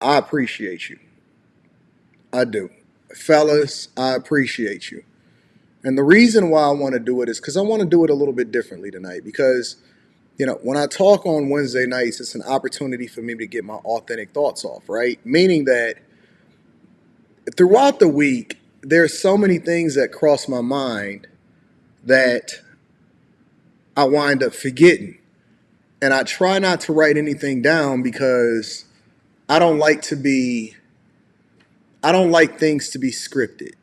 I appreciate you. I do. Fellas, I appreciate you. And the reason why I want to do it is because I want to do it a little bit differently tonight. Because, when I talk on Wednesday nights, it's an opportunity for me to get my authentic thoughts off, right? Meaning that throughout the week, there's so many things that cross my mind that I wind up forgetting. And I try not to write anything down because I don't like to be, I don't like things to be scripted.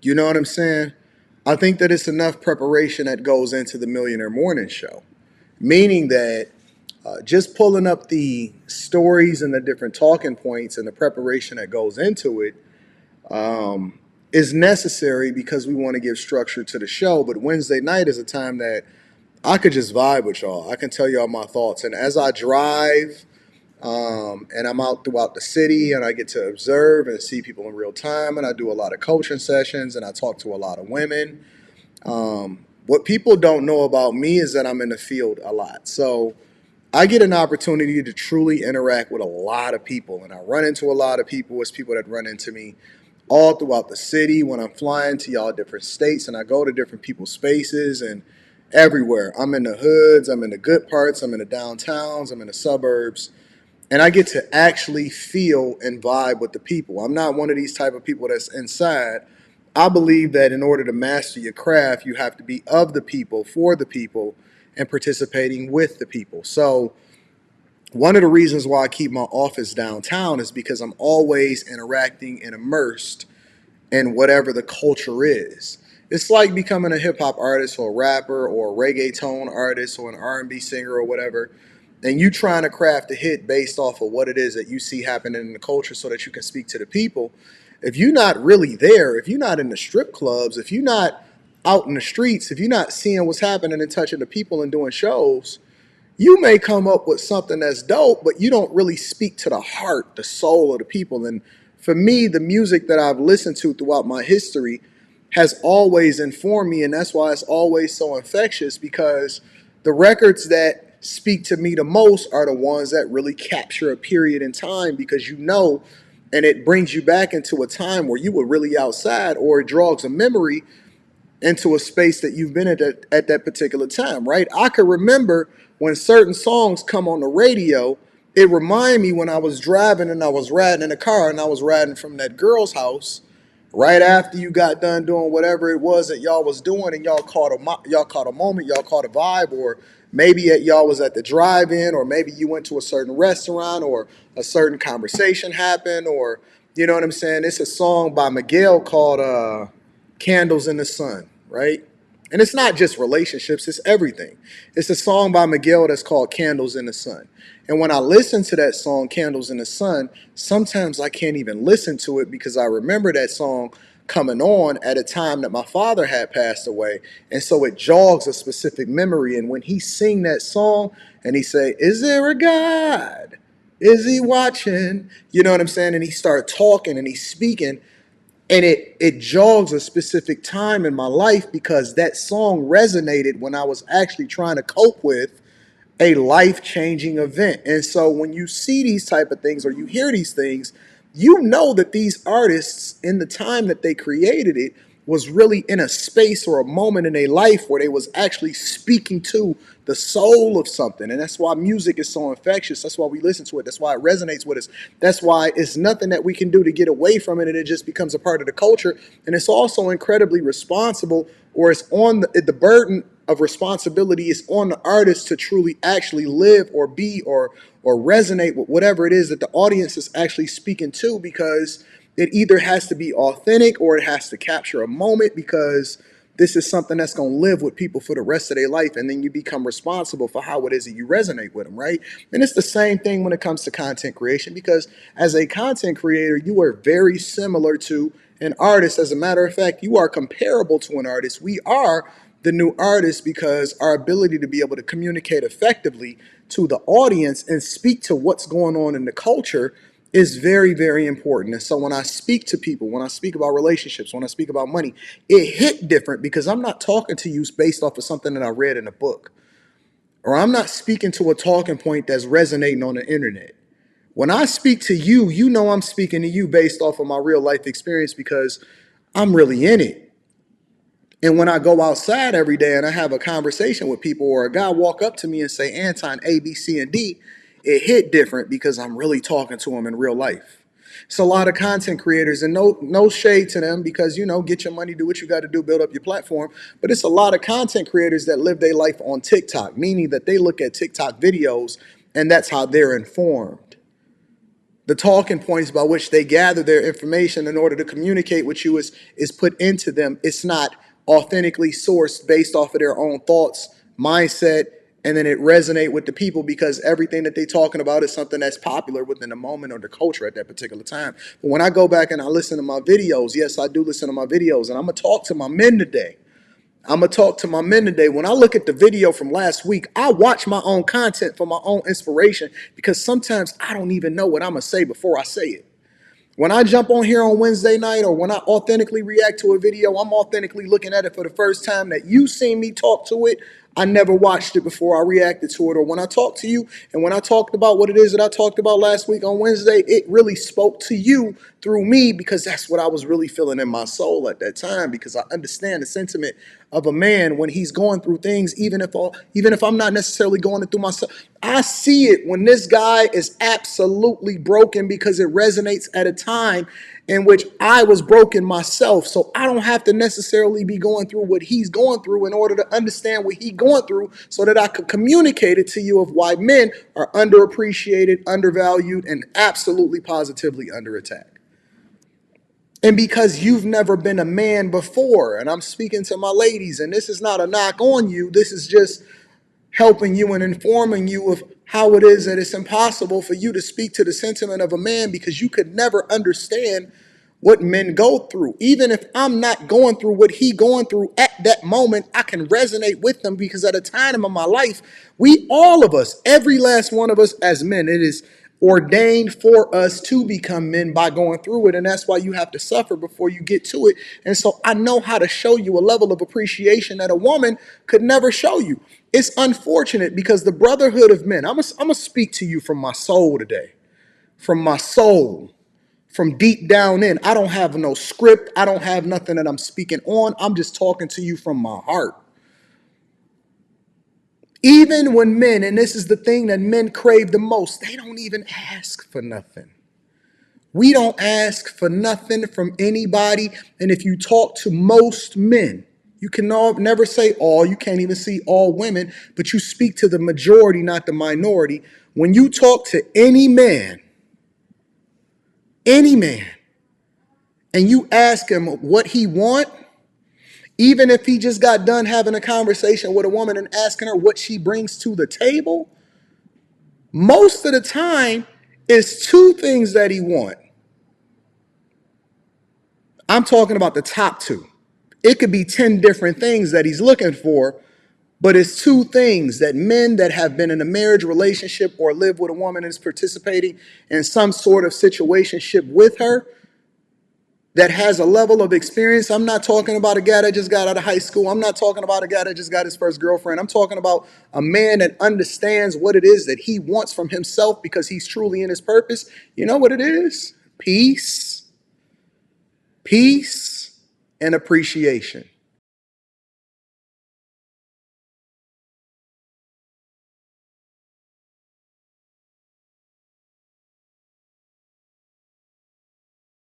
You know what I'm saying? I think that it's enough preparation that goes into the Millionaire Morning Show, meaning that just pulling up the stories and the different talking points and the preparation that goes into it is necessary because we want to give structure to the show. But Wednesday night is a time that I could just vibe with y'all. I can tell y'all my thoughts. And as I drive and I'm out throughout the city and I get to observe and see people in real time, and I do a lot of coaching sessions and I talk to a lot of women. What people don't know about me is that I'm in the field a lot. So I get an opportunity to truly interact with a lot of people, and I run into a lot of people. It's people that run into me all throughout the city when I'm flying to y'all different states, and I go to different people's spaces and everywhere. I'm in the hoods, I'm in the good parts, I'm in the downtowns, I'm in the suburbs, and I get to actually feel and vibe with the people. I'm not one of these type of people that's inside. I believe that in order to master your craft, you have to be of the people, for the people, and participating with the people. So one of the reasons why I keep my office downtown is because I'm always interacting and immersed in whatever the culture is. It's like becoming a hip hop artist or a rapper or a reggaeton artist or an R&B singer or whatever, and you trying to craft a hit based off of what it is that you see happening in the culture so that you can speak to the people. If you're not really there, if you're not in the strip clubs, if you're not out in the streets, if you're not seeing what's happening and touching the people and doing shows, you may come up with something that's dope, but you don't really speak to the heart, the soul of the people. And for me, the music that I've listened to throughout my history has always informed me, and that's why it's always so infectious, because the records that speak to me the most are the ones that really capture a period in time, because and it brings you back into a time where you were really outside, or it draws a memory into a space that you've been at that particular time, right? I could remember when certain songs come on the radio, it reminded me when I was driving and I was riding in a car and I was riding from that girl's house right after you got done doing whatever it was that y'all was doing, and y'all caught a moment, y'all caught a vibe, or maybe y'all was at the drive-in, or maybe you went to a certain restaurant, or a certain conversation happened, or you know what I'm saying? It's a song by Miguel called Candles in the Sun, right? And it's not just relationships, it's everything. It's a song by Miguel that's called Candles in the Sun. And when I listen to that song, Candles in the Sun, sometimes I can't even listen to it because I remember that song coming on at a time that my father had passed away. And so it jogs a specific memory. And when he sing that song and he say, "Is there a God? Is he watching?" You know what I'm saying? And he started talking and he's speaking, and it jogs a specific time in my life because that song resonated when I was actually trying to cope with a life-changing event. And so when you see these type of things or you hear these things, you know that these artists, in the time that they created it, was really in a space or a moment in their life where they was actually speaking to the soul of something. And that's why music is so infectious. That's why we listen to it. That's why it resonates with us. That's why it's nothing that we can do to get away from it, and it just becomes a part of the culture. And it's also incredibly responsible, or it's on the burden of responsibility is on the artist to truly actually live or be or resonate with whatever it is that the audience is actually speaking to, because it either has to be authentic or it has to capture a moment, because this is something that's going to live with people for the rest of their life, and then you become responsible for how it is that you resonate with them, right? And it's the same thing when it comes to content creation, because as a content creator, you are very similar to an artist. As a matter of fact, you are comparable to an artist. We are the new artist because our ability to be able to communicate effectively to the audience and speak to what's going on in the culture is very, very important. And so when I speak to people, when I speak about relationships, when I speak about money, it hit different because I'm not talking to you based off of something that I read in a book, or I'm not speaking to a talking point that's resonating on the internet. When I speak to you, you know I'm speaking to you based off of my real life experience because I'm really in it. And when I go outside every day and I have a conversation with people or a guy walk up to me and say, Anton, A, B, C, and D, it hit different because I'm really talking to him in real life. It's a lot of content creators, and no shade to them because, get your money, do what you got to do, build up your platform. But it's a lot of content creators that live their life on TikTok, meaning that they look at TikTok videos and that's how they're informed. The talking points by which they gather their information in order to communicate with you is put into them. It's not authentically sourced based off of their own thoughts, mindset, and then it resonate with the people because everything that they're talking about is something that's popular within the moment or the culture at that particular time. But when I go back and I listen to my videos, yes, I do listen to my videos, and I'm going to talk to my men today. When I look at the video from last week, I watch my own content for my own inspiration because sometimes I don't even know what I'm going to say before I say it. When I jump on here on Wednesday night or when I authentically react to a video, I'm authentically looking at it for the first time that you seen me talk to it. I never watched it before I reacted to it. Or when I talked to you and when I talked about what it is that I talked about last week on Wednesday, it really spoke to you through me because that's what I was really feeling in my soul at that time because I understand the sentiment of a man when he's going through things, even if I'm not necessarily going through myself. I see it when this guy is absolutely broken because it resonates at a time in which I was broken myself. So I don't have to necessarily be going through what he's going through in order to understand what he's going through so that I could communicate it to you of why men are underappreciated, undervalued, and absolutely positively under attack. And because you've never been a man before, and I'm speaking to my ladies, and this is not a knock on you, this is just helping you and informing you of how it is that it's impossible for you to speak to the sentiment of a man because you could never understand what men go through. Even if I'm not going through what he going through at that moment, I can resonate with them because at a time in my life, we all of us, every last one of us as men, it is ordained for us to become men by going through it. And that's why you have to suffer before you get to it. And so I know how to show you a level of appreciation that a woman could never show you. It's unfortunate because the brotherhood of men, I'm gonna speak to you from my soul today, from my soul, from deep down in. I don't have no script. I don't have nothing that I'm speaking on. I'm just talking to you from my heart. Even when men, and this is the thing that men crave the most, they don't even ask for nothing. We don't ask for nothing from anybody. And if you talk to most men, you can never say all, you can't even see all women, but you speak to the majority, not the minority. When you talk to any man, and you ask him what he want, even if he just got done having a conversation with a woman and asking her what she brings to the table, most of the time it's two things that he want. I'm talking about the top two. It could be 10 different things that he's looking for, but it's two things that men that have been in a marriage relationship or live with a woman and is participating in some sort of situationship with her that has a level of experience. I'm not talking about a guy that just got out of high school. I'm not talking about a guy that just got his first girlfriend. I'm talking about a man that understands what it is that he wants from himself because he's truly in his purpose. You know what it is? Peace, and appreciation.